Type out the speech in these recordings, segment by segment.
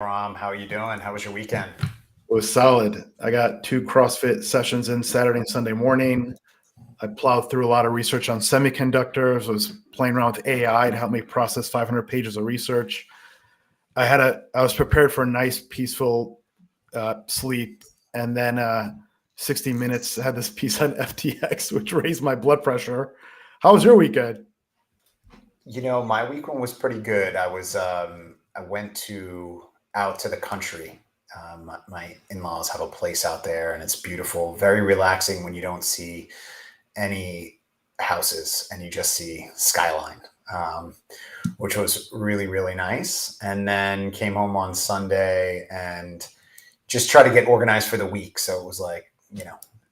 Ram, how are you doing? How was your weekend? It was solid. I got 2 CrossFit sessions in Saturday and Sunday morning. I plowed through a lot of research on semiconductors. I was playing around with AI to help me process 500 pages of research. I was prepared for a nice, peaceful sleep, and then 60 minutes had this piece on FTX, which raised my blood pressure. How was your weekend? My weekend was pretty good. I went to out to the country. My in-laws have a place out there, and it's beautiful. Very relaxing when you don't see any houses and you just see skyline, um, which was really really nice. And then came home on Sunday and just try to get organized for the week. So it was like,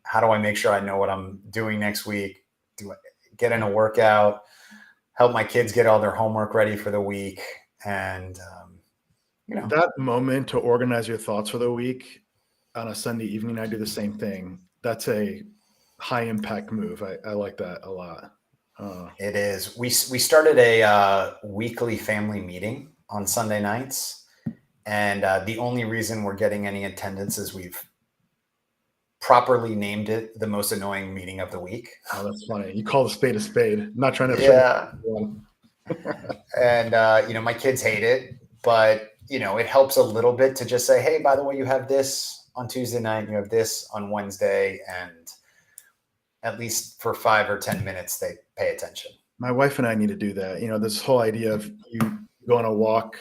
how do I make sure I know what I'm doing next week? Do I get in a workout? Help my kids get all their homework ready for the week, and you know, That moment to organize your thoughts for the week on a Sunday evening, I do the same thing. That's a high impact move. I like that a lot. it is. We started a weekly family meeting on Sunday nights, and the only reason we're getting any attendance is we've properly named it the most annoying meeting of the week. Oh, that's funny. You call a spade a spade. I'm not trying to offend Yeah, anyone. and my kids hate it, but it helps a little bit to just say, hey, by the way, you have this on Tuesday night, you have this on Wednesday, and at least for 5 or 10 minutes they pay attention. My wife and I need to do that. This whole idea of you go on a walk,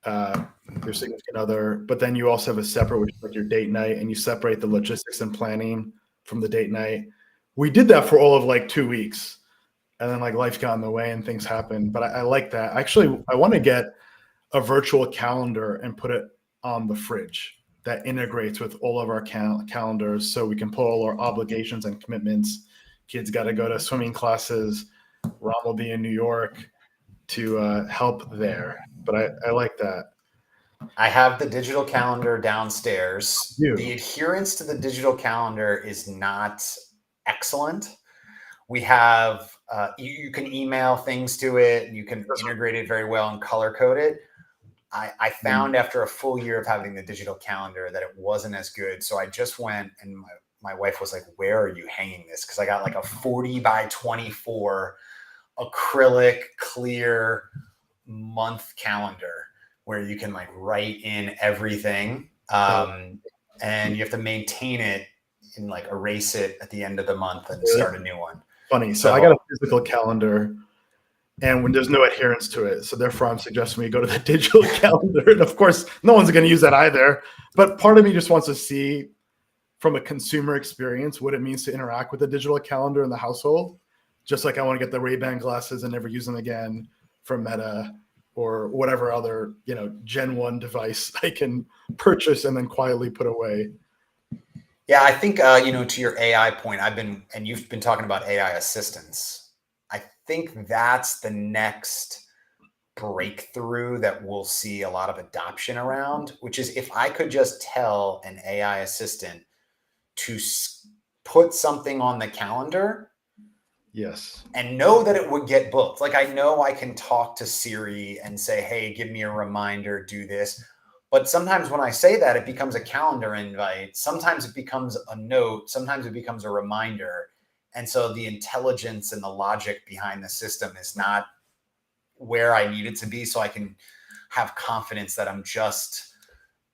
your significant other, but then you also have a separate, which is like your date night, and you separate the logistics and planning from the date night. We did that for all of like 2 weeks, and then like life got in the way and things happened. But I like that. Actually, I want to get a virtual calendar and put it on the fridge that integrates with all of our calendars, so we can put all our obligations and commitments. Kids got to go to swimming classes. Ron will be in New York to help there. But I like that. I have the digital calendar downstairs. The You. adherence to the digital calendar is not excellent. We have you can email things to it, and you can integrate it very well and color code it. I found after a full year of having the digital calendar that it wasn't as good. So I just went, and my wife was like, where are you hanging this? Because I got like a 40 by 24 acrylic clear month calendar where you can like write in everything. And you have to maintain it and like erase it at the end of the month and start a new one. Funny. So I got a So physical calendar, and when there's no adherence to it, so therefore I'm suggesting we go to the digital calendar. And of course, no one's going to use that either. But part of me just wants to see from a consumer experience what it means to interact with a digital calendar in the household. Just like I want to get the Ray-Ban glasses and never use them again for Meta or whatever other, Gen 1 device I can purchase and then quietly put away. yeah, I think to your AI point, you've been talking about AI assistants. I think that's the next breakthrough that we'll see a lot of adoption around, which is if I could just tell an AI assistant to put something on the calendar Yes. and know that it would get booked. Like I know I can talk to Siri and say, hey, give me a reminder, do this. But sometimes when I say that, it becomes a calendar invite. Sometimes it becomes a note. Sometimes it becomes a reminder. And so the intelligence and the logic behind the system is not where I need it to be. So I can have confidence that I'm just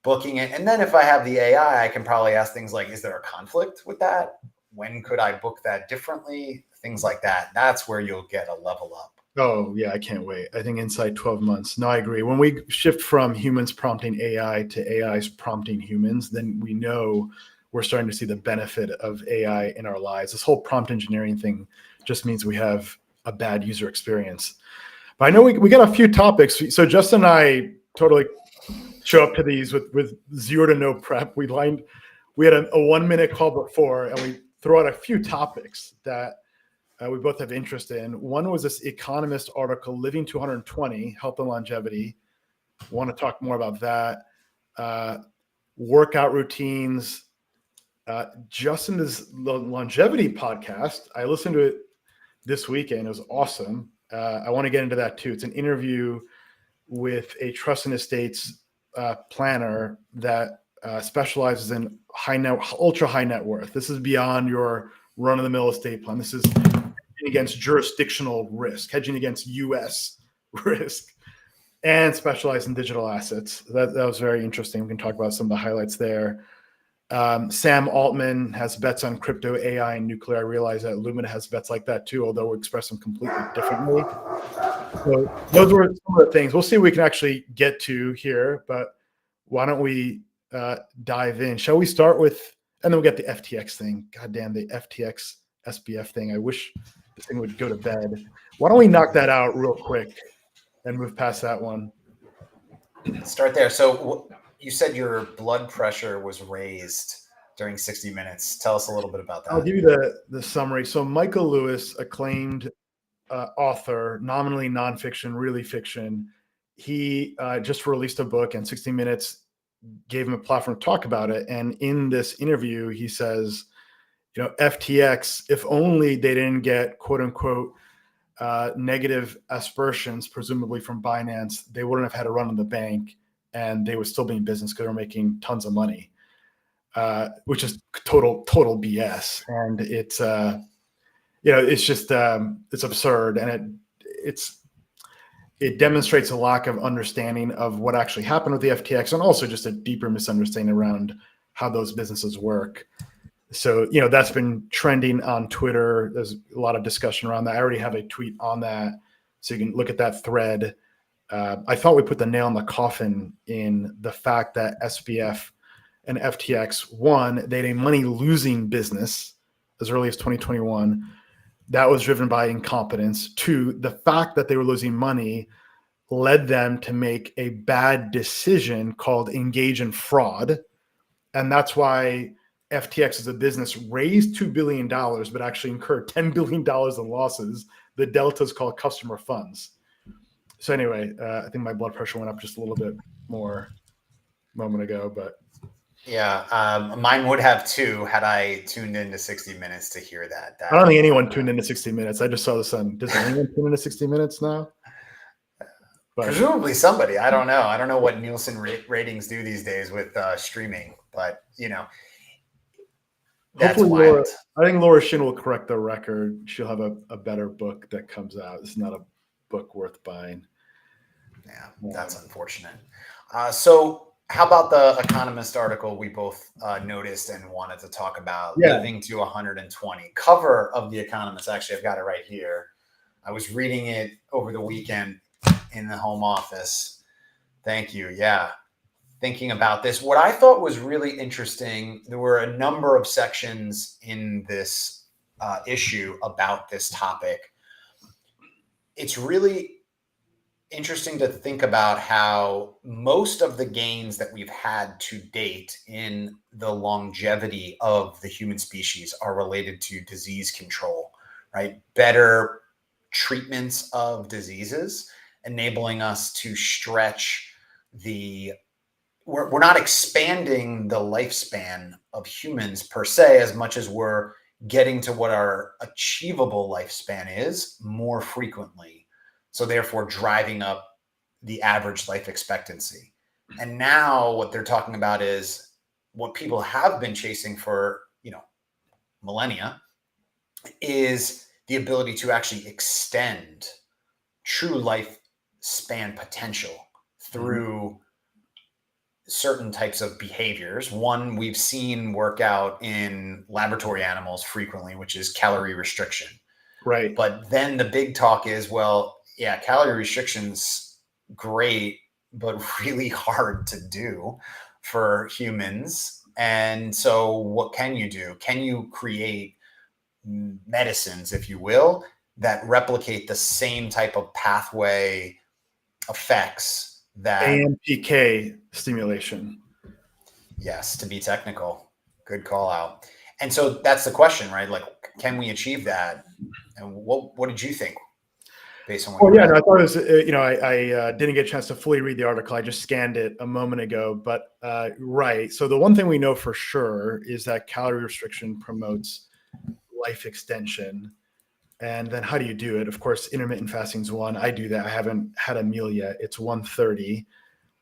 booking it. And then if I have the AI, I can probably ask things like, is there a conflict with that? When could I book that differently? Things like that. That's where you'll get a level up. Oh, yeah, I can't wait. I think inside 12 months. No, I agree. When we shift from humans prompting AI to AIs prompting humans, then we know we're starting to see the benefit of AI in our lives. This whole prompt engineering thing just means we have a bad user experience. But I know we got a few topics. So Justin and I totally show up to these with zero to no prep. We had a 1 minute call before, and we throw out a few topics that we both have interest in. One was this Economist article, Living to 120, Health and Longevity. Want to talk more about that. Workout routines. Justin's longevity podcast, I listened to it this weekend. It was awesome. I want to get into that too. It's an interview with a trust and estates planner that specializes in ultra high net worth. This is beyond your run of the mill estate plan. This is against jurisdictional risk, hedging against U.S. risk, and specialized in digital assets. That was very interesting. We can talk about some of the highlights there. Sam Altman has bets on crypto, AI, and nuclear. I realize that Lumida has bets like that too, although we express them completely differently. So those were some of the things. We'll see if we can actually get to here, but why don't we dive in? Shall we start with, and then we'll get the FTX thing. God damn, the FTX SBF thing. I wish this thing would go to bed. Why don't we knock that out real quick and move past that one? Start there. So you said your blood pressure was raised during 60 Minutes. Tell us a little bit about that. I'll give you the summary. So Michael Lewis, acclaimed author, nominally nonfiction, really fiction. He just released a book, and 60 Minutes gave him a platform to talk about it. And in this interview, he says, FTX, if only they didn't get quote unquote negative aspersions, presumably from Binance, they wouldn't have had a run on the bank, and they would still be in business because they're making tons of money, which is total BS. And it's it's just it's absurd, and it demonstrates a lack of understanding of what actually happened with the FTX, and also just a deeper misunderstanding around how those businesses work. So, that's been trending on Twitter. There's a lot of discussion around that. I already have a tweet on that, so you can look at that thread. I thought we put the nail in the coffin in the fact that SBF and FTX, one, they had a money-losing business as early as 2021. That was driven by incompetence. Two, the fact that they were losing money led them to make a bad decision called engage in fraud. And that's why FTX as a business raised $2 billion, but actually incurred $10 billion in losses. The delta is called customer funds. So anyway, I think my blood pressure went up just a little bit more a moment ago, but. Yeah, mine would have too had I tuned into 60 Minutes to hear that. I don't think anyone tuned into 60 Minutes. I just saw this on. Does anyone tune into 60 Minutes now? But presumably somebody. I don't know. I don't know what Nielsen ratings do these days with streaming, but that's wild. I think Laura Shin will correct the record. She'll have a better book that comes out. It's not a book worth buying. Yeah, that's unfortunate. So how about the Economist article we both noticed and wanted to talk about? Living to 120. Cover of the Economist. Actually, I've got it right here. I was reading it over the weekend in the home office. Thank you. Yeah. Thinking about this. What I thought was really interesting, there were a number of sections in this issue about this topic. It's really interesting to think about how most of the gains that we've had to date in the longevity of the human species are related to disease control, right? Better treatments of diseases, enabling us to stretch we're not expanding the lifespan of humans per se as much as we're getting to what our achievable lifespan is more frequently. So therefore driving up the average life expectancy. And now what they're talking about is what people have been chasing for, millennia, is the ability to actually extend true lifespan potential through certain types of behaviors. One we've seen work out in laboratory animals frequently, which is calorie restriction. Right. But then the big talk is, calorie restriction's great, but really hard to do for humans. And so what can you do? Can you create medicines, if you will, that replicate the same type of pathway effects that AMPK stimulation? Yes, to be technical. Good call out. And so that's the question, right? Like, can we achieve that? And what did you think based on what you read? I thought it was, I didn't get a chance to fully read the article. I just scanned it a moment ago, but right. So the one thing we know for sure is that calorie restriction promotes life extension. And then how do you do it? Of course, intermittent fasting is one. I do that. I haven't had a meal yet. It's 1:30.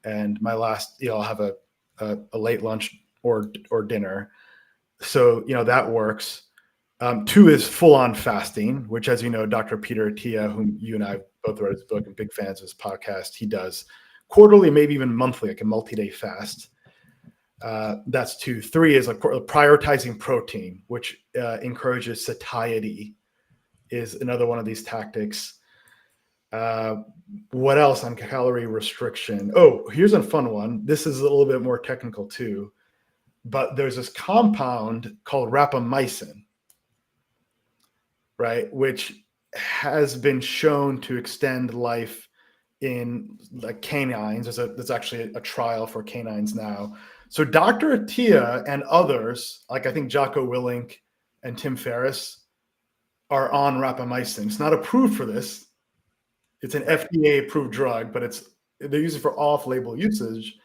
and my last, I'll have a late lunch or dinner. So, that works. 2 is full on fasting, which, as you know, Dr. Peter Attia, whom you and I both read his book and big fans of his podcast, he does quarterly, maybe even monthly, like a multi-day fast. That's 2. 3 is like prioritizing protein, which encourages satiety, is another one of these tactics. What else on calorie restriction? Oh, here's a fun one. This is a little bit more technical too, but there's this compound called rapamycin, right, which has been shown to extend life in like canines. There's actually a trial for canines now. So Dr. Attia and others, like I think Jocko Willink and Tim Ferriss, are on rapamycin. It's not approved for this. It's an FDA-approved drug, but they use it for off-label usage.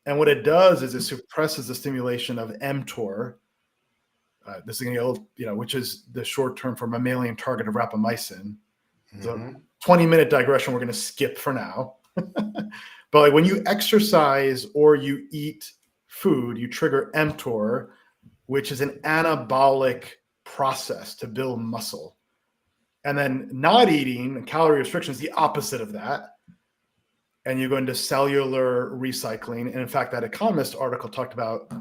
And what it does is it suppresses the stimulation of mTOR. This is going to get which is the short term for mammalian target of rapamycin. So 20-minute digression we're going to skip for now. But like when you exercise or you eat food, you trigger mTOR, which is an anabolic process to build muscle. And then not eating, calorie restriction, is the opposite of that. And you go into cellular recycling. And in fact, that Economist article talked about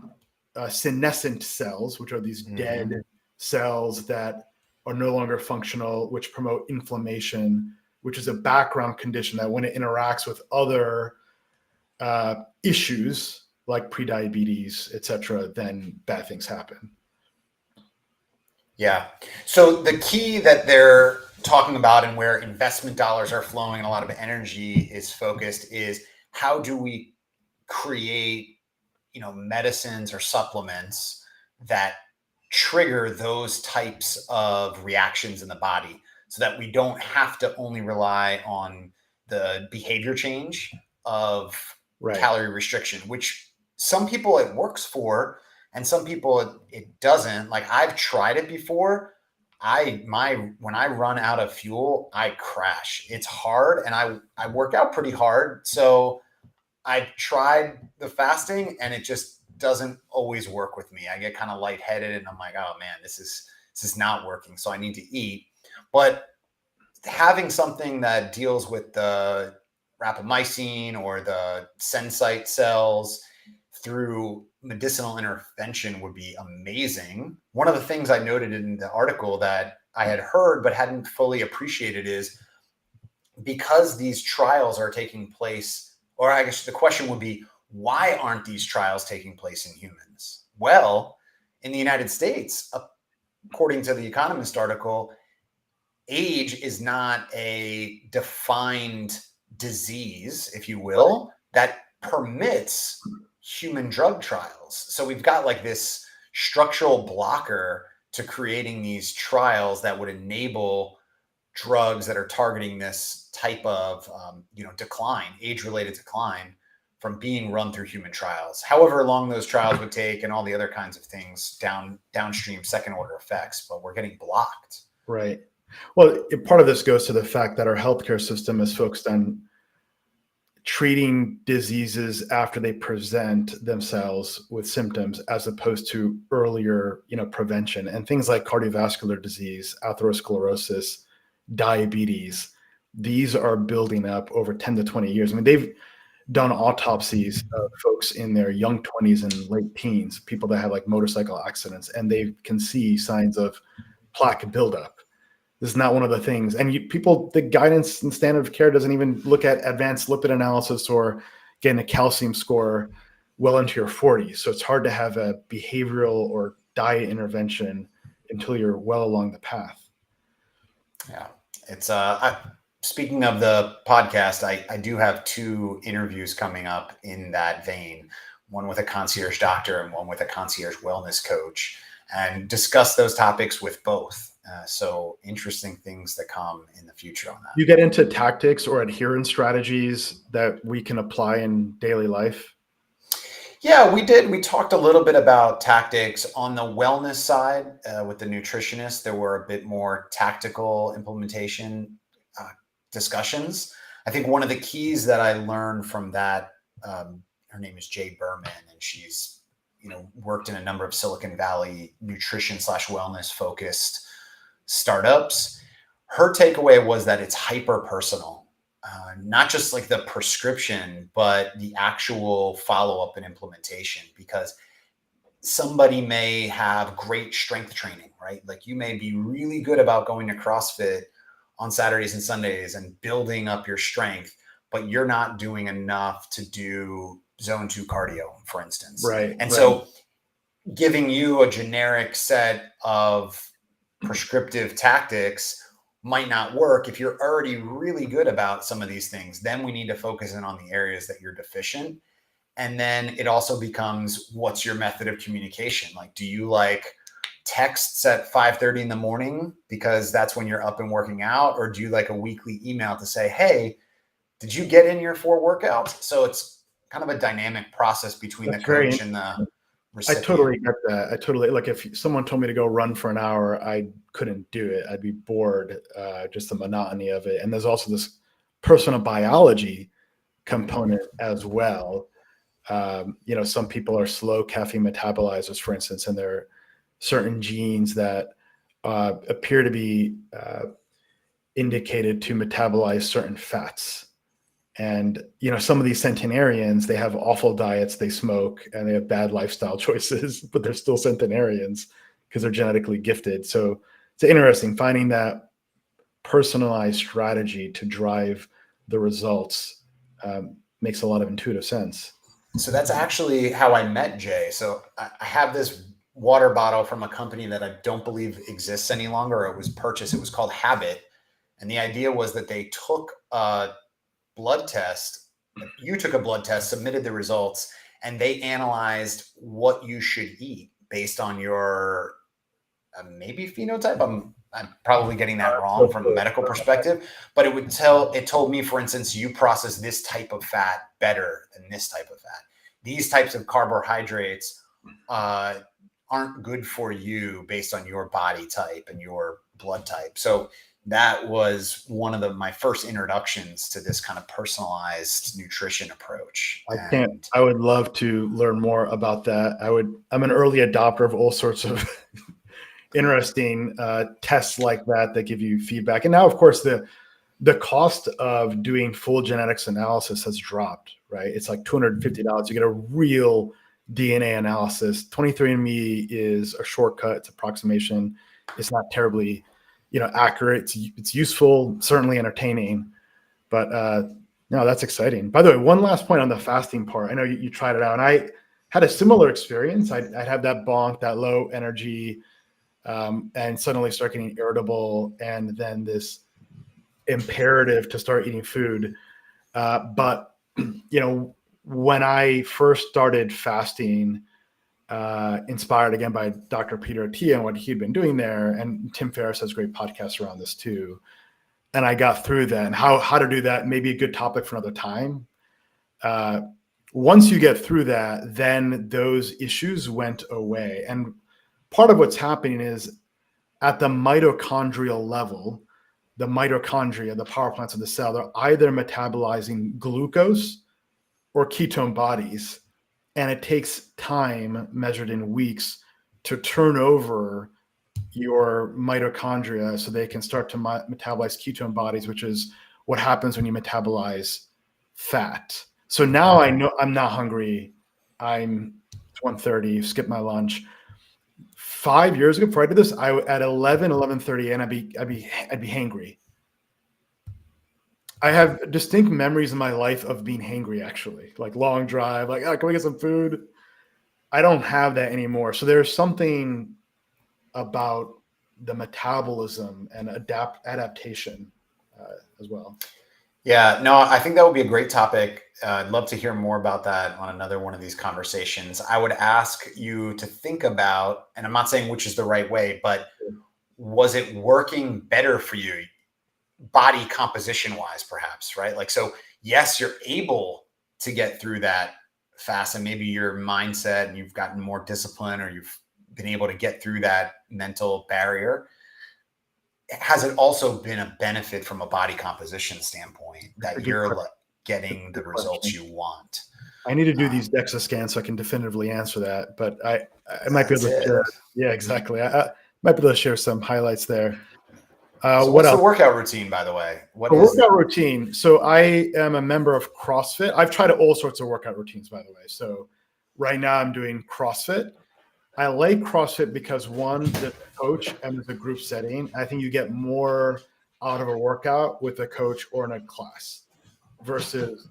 senescent cells, which are these dead cells that are no longer functional, which promote inflammation, which is a background condition that when it interacts with other issues like prediabetes, et cetera, then bad things happen. Yeah. So the key that they're talking about and where investment dollars are flowing and a lot of energy is focused is how do we create, medicines or supplements that trigger those types of reactions in the body so that we don't have to only rely on the behavior change of calorie restriction, which some people it works for and some people it doesn't. Like I've tried it before. When I run out of fuel, I crash. It's hard and I work out pretty hard. So I tried the fasting and it just doesn't always work with me. I get kind of lightheaded and I'm like, oh man, this is not working. So I need to eat. But having something that deals with the rapamycin or the sensite cells through medicinal intervention would be amazing. One of the things I noted in the article that I had heard but hadn't fully appreciated is because these trials are taking place, or I guess the question would be, why aren't these trials taking place in humans? Well, in the United States, according to the Economist article, age is not a defined disease, if you will, that permits human drug trials. So we've got like this structural blocker to creating these trials that would enable drugs that are targeting this type of decline, age-related decline, from being run through human trials. However long those trials would take and all the other kinds of things downstream second order effects, but we're getting blocked. Right. Well, part of this goes to the fact that our healthcare system is focused on treating diseases after they present themselves with symptoms, as opposed to earlier, prevention. And things like cardiovascular disease, atherosclerosis, diabetes, these are building up over 10 to 20 years. I mean, they've done autopsies of folks in their young 20s and late teens, people that have like motorcycle accidents, and they can see signs of plaque buildup. This is not one of the things. And the guidance and standard of care doesn't even look at advanced lipid analysis or getting a calcium score well into your 40s. So it's hard to have a behavioral or diet intervention until you're well along the path. Yeah. It's speaking of the podcast, I do have 2 interviews coming up in that vein, one with a concierge doctor and one with a concierge wellness coach, and discuss those topics with both. So interesting things that come in the future on that. You get into tactics or adherence strategies that we can apply in daily life? Yeah, we did. We talked a little bit about tactics on the wellness side with the nutritionist. There were a bit more tactical implementation discussions. I think one of the keys that I learned from that her name is Jay Berman, and she's, worked in a number of Silicon Valley nutrition / wellness focused startups. Her takeaway was that it's hyper personal, not just like the prescription, but the actual follow up and implementation, because somebody may have great strength training, right? Like you may be really good about going to CrossFit on Saturdays and Sundays and building up your strength, but you're not doing enough to do zone 2 cardio, for instance. Right. And so giving you a generic set of prescriptive tactics might not work if you're already really good about some of these things. Then we need to focus in on the areas that you're deficient. And then it also becomes, what's your method of communication? Like, do you like texts at 5:30 in the morning because that's when you're up and working out? Or do you like a weekly email to say, hey, did you get in your 4 workouts? So it's kind of a dynamic process between the coach and the recipient. I totally get that. I totally, like, if someone told me to go run for an hour, I couldn't do it. I'd be bored, just the monotony of it. And there's also this personal biology component as well. Some people are slow caffeine metabolizers, for instance, and there are certain genes that appear to be indicated to metabolize certain fats. And, some of these centenarians, they have awful diets, they smoke, and they have bad lifestyle choices, but they're still centenarians because they're genetically gifted. So it's interesting finding that personalized strategy to drive the results. Makes a lot of intuitive sense. So that's actually how I met Jay. So I have this water bottle from a company that I don't believe exists any longer. It was purchased. It was called Habit. And the idea was that they took a blood test. You took a blood test, submitted the results, and they analyzed what you should eat based on your maybe phenotype. I'm probably getting that wrong from a medical perspective, but it told me, for instance, you process this type of fat better than this type of fat. These types of carbohydrates aren't good for you based on your body type and your blood type. So that was one of my first introductions to this kind of personalized nutrition approach. I would love to learn more about that. I'm an early adopter of all sorts of interesting tests like that give you feedback. And now, of course, the cost of doing full genetics analysis has dropped, right? It's like $250. You get a real DNA analysis. 23andMe is a shortcut. It's approximation. It's not terribly, accurate. It's useful, certainly entertaining, but no, that's exciting. By the way, one last point on the fasting part. I know you tried it out, and I had a similar experience. I'd have that bonk, that low energy, and suddenly start getting irritable, and then this imperative to start eating food. But when I first started fasting, inspired again by Dr. Peter Attia and what he'd been doing there, and Tim Ferriss has great podcasts around this too. And I got through that, and how to do that, maybe a good topic for another time. Once you get through that, then those issues went away. And part of what's happening is at the mitochondrial level, the mitochondria, the power plants of the cell, they're either metabolizing glucose or ketone bodies. And it takes time, measured in weeks, to turn over your mitochondria so they can start to metabolize ketone bodies, which is what happens when you metabolize fat. So now I know I'm not hungry. It's 1:30, skip my lunch. 5 years ago, before I did this, at 11:30, and I'd be hangry. I have distinct memories in my life of being hangry, actually, like long drive, like, can we get some food? I don't have that anymore. So there's something about the metabolism and adaptation as well. Yeah, no, I think that would be a great topic. I'd love to hear more about that on another one of these conversations. I would ask you to think about, and I'm not saying which is the right way, but was it working better for you, body composition wise, perhaps, right? Like, so yes, you're able to get through that fast, and maybe your mindset and you've gotten more discipline, or you've been able to get through that mental barrier. Has it also been a benefit from a body composition standpoint that you're getting the results you want? I need to do these DEXA scans so I can definitively answer that, but I might be That's able to it. share. Yeah, exactly. I might be able to share some highlights there. So What what's the else? workout routine, by the way? What A is it? workout routine. So I am a member of CrossFit. I've tried all sorts of workout routines, by the way. So right now I'm doing CrossFit. I like CrossFit because one, the coach and it's a group setting. I think you get more out of a workout with a coach or in a class versus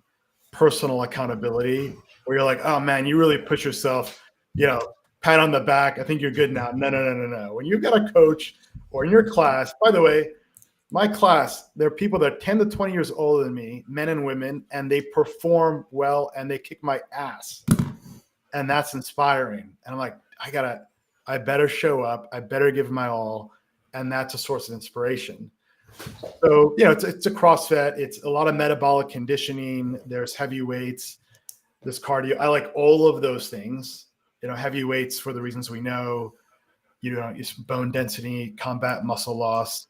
personal accountability where you're like, oh man, you really push yourself, pat on the back. I think you're good now. No. When you've got a coach or in your class, by the way, my class, there are people that are 10 to 20 years older than me, men and women, and they perform well and they kick my ass. And that's inspiring. And I'm like, I better show up. I better give my all. And that's a source of inspiration. So, it's a CrossFit. It's a lot of metabolic conditioning. There's heavy weights, there's cardio. I like all of those things, heavy weights for the reasons we know, it's bone density, combat muscle loss.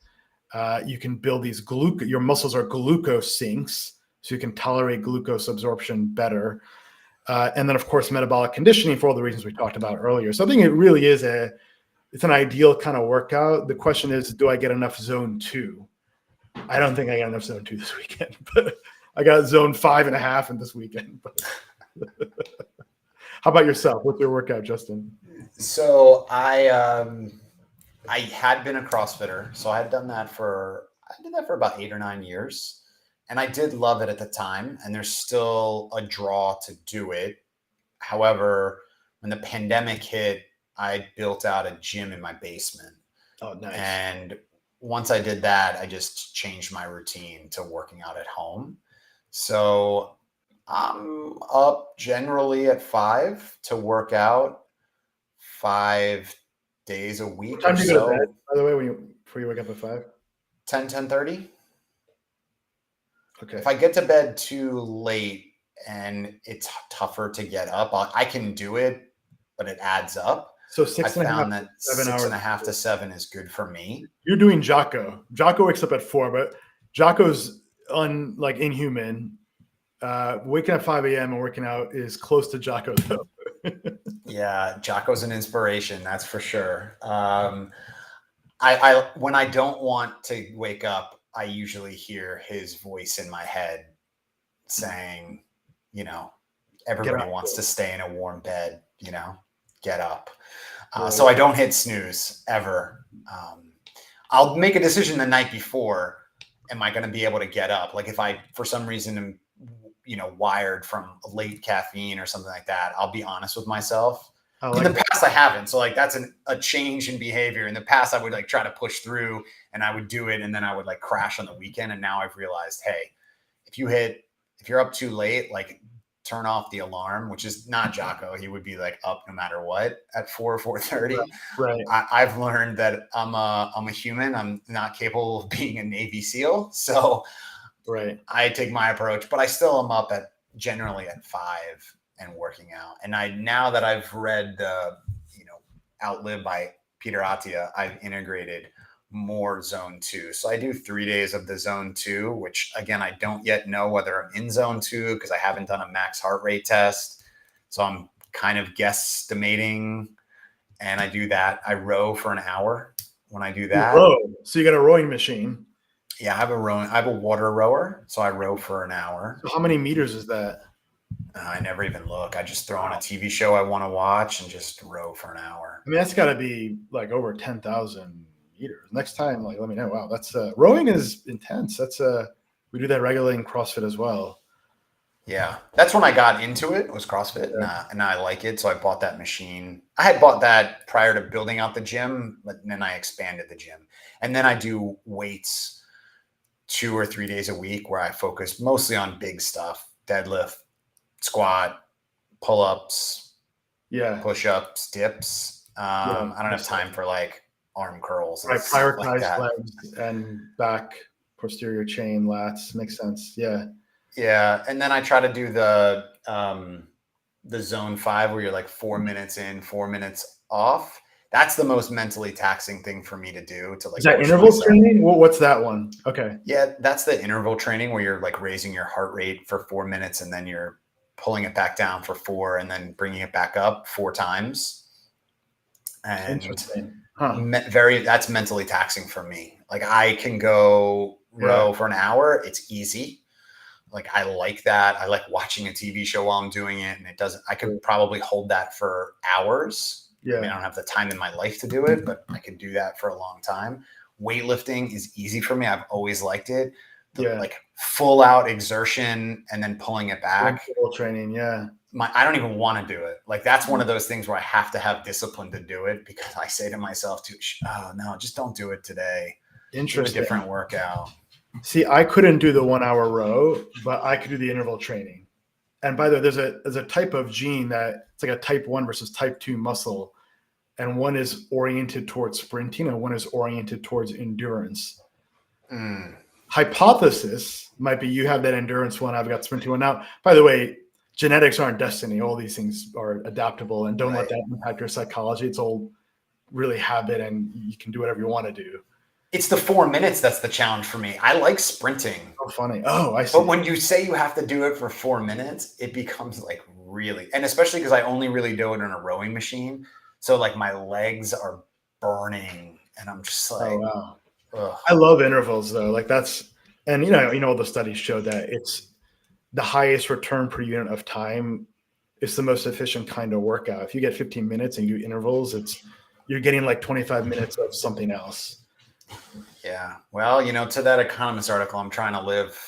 You can build these your muscles are glucose sinks, so you can tolerate glucose absorption better. And then, of course, metabolic conditioning for all the reasons we talked about earlier. So I think it really is it's an ideal kind of workout. The question is, do I get enough zone 2? I don't think I got enough zone 2 this weekend, but I got zone 5.5 in this weekend. How about yourself? What's your workout, Justin? So I had been a CrossFitter, so I did that for about 8 or 9 years. And I did love it at the time, and there's still a draw to do it. However, when the pandemic hit, I built out a gym in my basement. Oh, nice. And once I did that, I just changed my routine to working out at home. So I'm up generally at 5 to work out 5 days a week What time or do you go to so. bed, by the way, before you wake up at 5? 10:30. Okay. If I get to bed too late and it's tougher to get up, I can do it, but it adds up. So I 6.5 found to that 7 hours. 6.5 to 7 is good for me. You're doing Jocko. Jocko wakes up at 4, but Jocko's inhuman. Waking up 5 a.m. and working out is close to Jocko, though. Yeah, Jocko's an inspiration, that's for sure. I when I don't want to wake up, I usually hear his voice in my head saying, everybody wants to stay in a warm bed, get up. So I don't hit snooze ever. I'll make a decision the night before. Am I going to be able to get up? Like if I, for some reason, am, wired from late caffeine or something like that, I'll be honest with myself. In the past, I haven't. So that's a change in behavior. In the past, I would try to push through and I would do it. And then I would crash on the weekend. And now I've realized, hey, if you're up too late, turn off the alarm, which is not Jocko. He would be up no matter what at 4:30. Right. I've learned that I'm a human. I'm not capable of being a Navy SEAL. So right. I take my approach, but I still am up generally at 5 and working out. And now that I've read Outlive by Peter Attia, I've integrated more zone 2. So I do 3 days of the zone 2, which again, I don't yet know whether I'm in zone 2 because I haven't done a max heart rate test. So I'm kind of guesstimating, and I do that. I row for an hour when I do that. So you got a rowing machine. Yeah, I have a water rower, so I row for an hour. So how many meters is that? I never even look. I just throw on a TV show I want to watch and just row for an hour. I mean, that's got to be over 10,000 meters. Next time, let me know. Wow, that's rowing is intense. We do that regularly in CrossFit as well. Yeah, that's when I got into it. Was CrossFit, and I like it, so I bought that machine. I had bought that prior to building out the gym, but then I expanded the gym, and then I do weights 2 or 3 days a week where I focus mostly on big stuff: deadlift, squat, pull-ups, push-ups, dips. I don't have time for arm curls. I prioritize legs and back, posterior chain, lats. Makes sense. Yeah. Yeah, and then I try to do the zone 5 where you're 4 minutes in, 4 minutes off. That's the most mentally taxing thing for me to do. Is that interval training? What's that one? Okay. Yeah, that's the interval training where you're raising your heart rate for 4 minutes and then you're pulling it back down for 4 and then bringing it back up 4 times. And Interesting. that's mentally taxing for me. Like I can go row for an hour. It's easy. Like I like that. I like watching a TV show while I'm doing it. And I could probably hold that for hours. Yeah. I mean, I don't have the time in my life to do it, but I can do that for a long time. Weightlifting is easy for me. I've always liked it. Like full out exertion and then pulling it back. Training. Yeah. I don't even want to do it. Like that's one of those things where I have to have discipline to do it, because I say to myself too, oh no, just don't do it today. Interesting. Do a different workout. See, I couldn't do the 1 hour row, but I could do the interval training. And by the way, there's a type of gene that it's like a type 1 versus type 2 muscle. And one is oriented towards sprinting and one is oriented towards endurance. Hypothesis might be you have that endurance one, I've got sprinting one. Now, by the way, genetics aren't destiny. All these things are adaptable, and don't let that impact your psychology. It's all really habit, and you can do whatever you want to do. It's the 4 minutes that's the challenge for me. I like sprinting. Oh, funny. Oh, I see. But when you say you have to do it for 4 minutes, it becomes like really, and especially because I only really do it on a rowing machine. So like my legs are burning and I'm just like, oh, wow. Ugh. I love intervals though. Like that's, and all the studies show that it's the highest return per unit of time. It's the most efficient kind of workout. If you get 15 minutes and you do intervals, you're getting like 25 minutes of something else. Yeah. Well, to that Economist article, I'm trying to live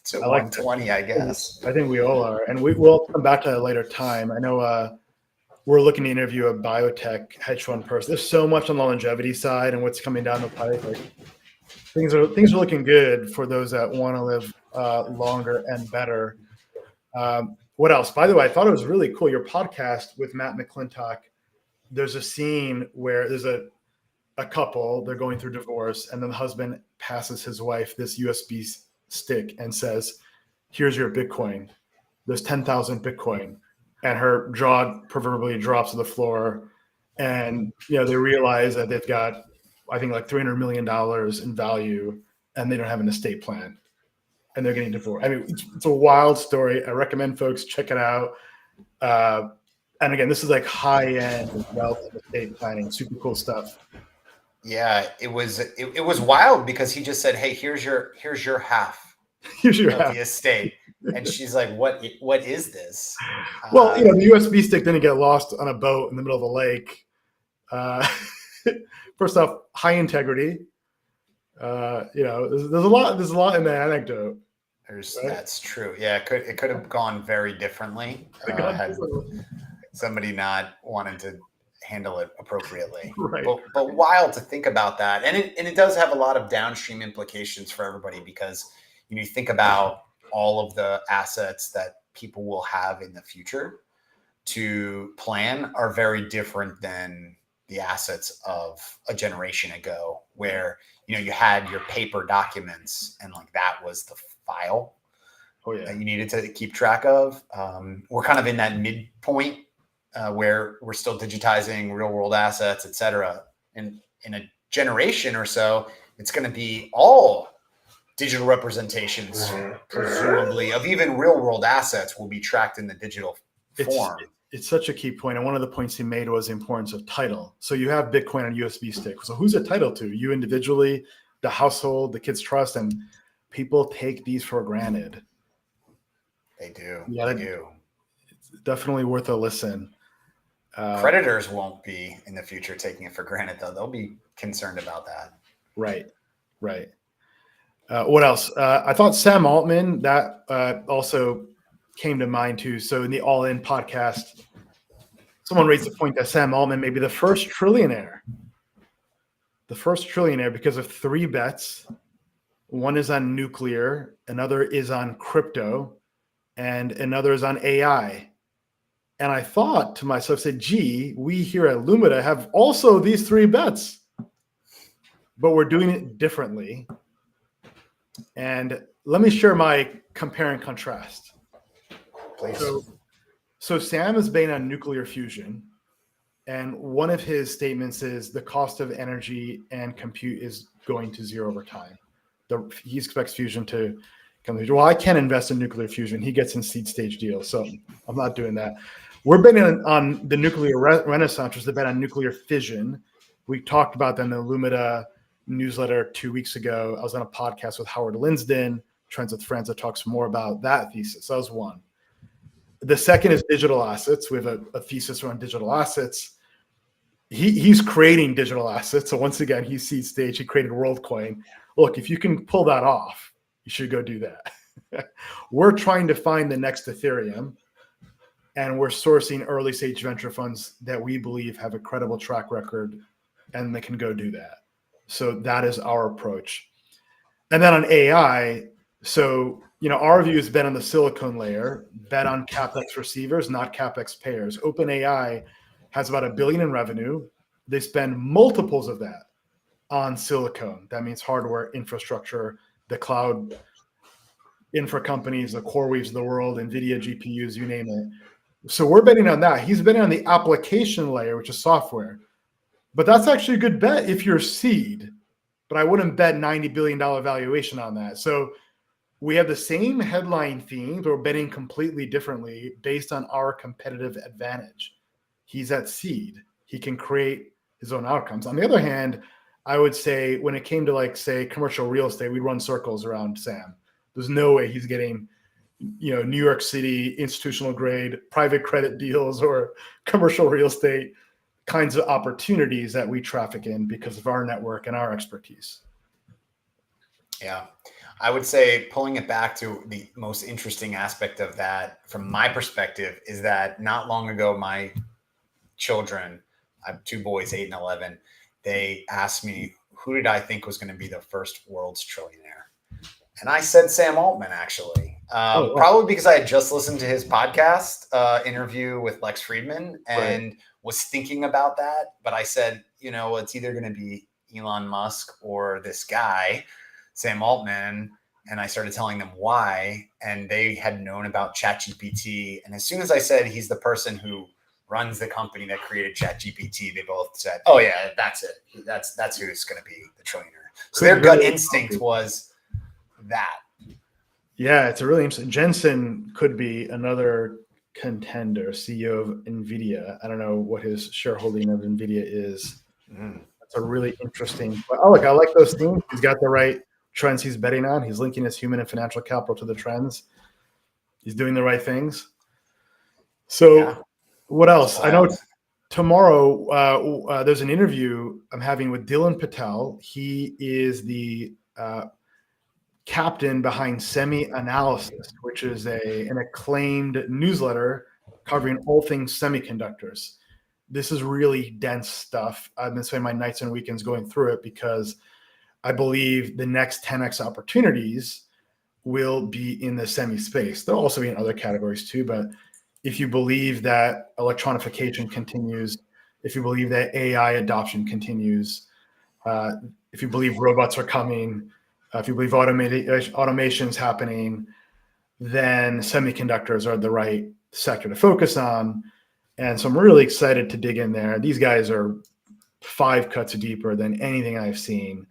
to 120, I guess. I think we all are. And we'll come back to that later time. I know we're looking to interview a biotech hedge fund person. There's so much on the longevity side and what's coming down the pipe. Like things are looking good for those that want to live longer and better. What else? By the way, I thought it was really cool. Your podcast with Matt McClintock, there's a scene where there's a couple, they're going through divorce, and then the husband passes his wife this USB stick and says, here's your Bitcoin. There's 10,000 Bitcoin. And her jaw proverbially drops to the floor. And, they realize that they've got, I think, like $300 million in value, and they don't have an estate plan. And they're getting divorced. I mean, it's a wild story. I recommend folks check it out. And again, this is like high-end wealth and estate planning, super cool stuff. Yeah, it was wild because he just said, hey, here's your half of the estate. And she's like, what is this? Well, the USB stick didn't get lost on a boat in the middle of the lake. First off, high integrity. There's a lot in that anecdote. Right? That's true. Yeah, it could have gone very differently had somebody not wanted to handle it appropriately. Right. But wild to think about that. And it does have a lot of downstream implications for everybody, because you think about all of the assets that people will have in the future to plan are very different than the assets of a generation ago, where you had your paper documents and like that was the file that you needed to keep track of. We're kind of in that midpoint where we're still digitizing real world assets, et cetera. And in a generation or so, it's going to be all digital representations, presumably, of even real world assets will be tracked in the digital form. It's such a key point. And one of the points he made was the importance of title. So you have Bitcoin on USB stick. So who's it titled to? You individually, the household, the kids' trust, and people take these for granted. They do. Yeah, they do. It's definitely worth a listen. Creditors won't be in the future taking it for granted, though. They'll be concerned about that. Right. What else? I thought Sam Altman, that also came to mind too. So in the All In podcast, someone raised the point that Sam Altman may be the first trillionaire because of 3 bets. One is on nuclear, another is on crypto, and another is on AI. And I thought to myself, said, gee, we here at Lumida have also these 3 bets, but we're doing it differently. And let me share my compare and contrast. Please. So Sam is betting on nuclear fusion. And one of his statements is the cost of energy and compute is going to zero over time. He expects fusion to Well, I can't invest in nuclear fusion. He gets in seed stage deals, so I'm not doing that. We're betting on the nuclear renaissance, which is the bet on nuclear fission. We talked about that in the Lumida newsletter 2 weeks ago. I was on a podcast with Howard Linsden, Trends with Friends, that talks more about that thesis. That was one. The second is digital assets. We have a thesis around digital assets. He's creating digital assets. So once again, he's seed stage. He created WorldCoin. Look, if you can pull that off, you should go do that. We're trying to find the next Ethereum, and we're sourcing early stage venture funds that we believe have a credible track record and they can go do that. So that is our approach. And then on AI, so our view has been on the silicon layer, bet on CapEx receivers, not CapEx payers. OpenAI has about $1 billion in revenue. They spend multiples of that on silicon. That means hardware, infrastructure, the cloud infra companies, the CoreWeaves of the world, NVIDIA GPUs, you name it. So we're betting on that. He's betting on the application layer, which is software. But that's actually a good bet if you're seed. But I wouldn't bet $90 billion valuation on that. So we have the same headline themes, but we're betting completely differently based on our competitive advantage. He's at seed. He can create his own outcomes. On the other hand, I would say when it came to say commercial real estate, we'd run circles around Sam. There's no way he's getting, New York City institutional grade private credit deals or commercial real estate kinds of opportunities that we traffic in because of our network and our expertise. Yeah. I would say pulling it back to the most interesting aspect of that from my perspective is that not long ago, my children, I have 2 boys, 8 and 11, they asked me, who did I think was going to be the first world's trillionaire? And I said Sam Altman, actually. Probably because I had just listened to his podcast interview with Lex Friedman and was thinking about that. But I said, it's either going to be Elon Musk or this guy, Sam Altman. And I started telling them why. And they had known about ChatGPT. And as soon as I said he's the person who runs the company that created ChatGPT, they both said, oh, yeah, that's it. That's who's going to be the trillionaire. So their gut instinct was that. Yeah, it's a really interesting. Jensen could be another contender, CEO of NVIDIA. I don't know what his shareholding of NVIDIA is. That's a really interesting. I like those things. He's got the right trends he's betting on. He's linking his human and financial capital to the trends. He's doing the right things. So what else? I know tomorrow there's an interview I'm having with Dylan Patel. He is the captain behind Semi-Analysis, which is an acclaimed newsletter covering all things semiconductors. This is really dense stuff. I've been spending my nights and weekends going through it because I believe the next 10x opportunities will be in the semi space. There'll also be in other categories too, but if you believe that electronification continues, if you believe that AI adoption continues, if you believe robots are coming, if you believe automation is happening, then semiconductors are the right sector to focus on. And so I'm really excited to dig in there. These guys are 5 cuts deeper than anything I've seen,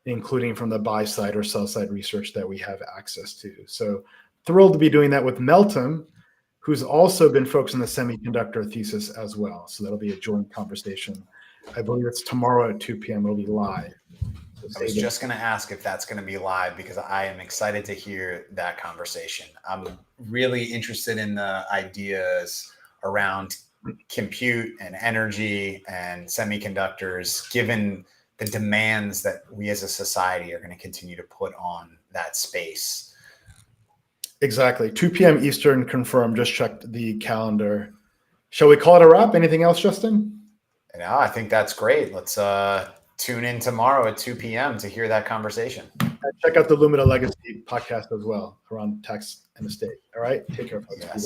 including from the buy side or sell side research that we have access to. So thrilled to be doing that with Meltem, who's also been focused on the semiconductor thesis as well. So that'll be a joint conversation. I believe it's tomorrow at 2 p.m. It'll be live. I was just going to ask if that's going to be live because I am excited to hear that conversation. I'm really interested in the ideas around compute and energy and semiconductors, given the demands that we as a society are going to continue to put on that space. Exactly. 2 p.m. Eastern confirmed. Just checked the calendar. Shall we call it a wrap? Anything else, Justin? No, I think that's great. Let's tune in tomorrow at 2 p.m. to hear that conversation. Check out the Lumida Legacy podcast as well around tax and estate. All right. Take care, folks. Yes.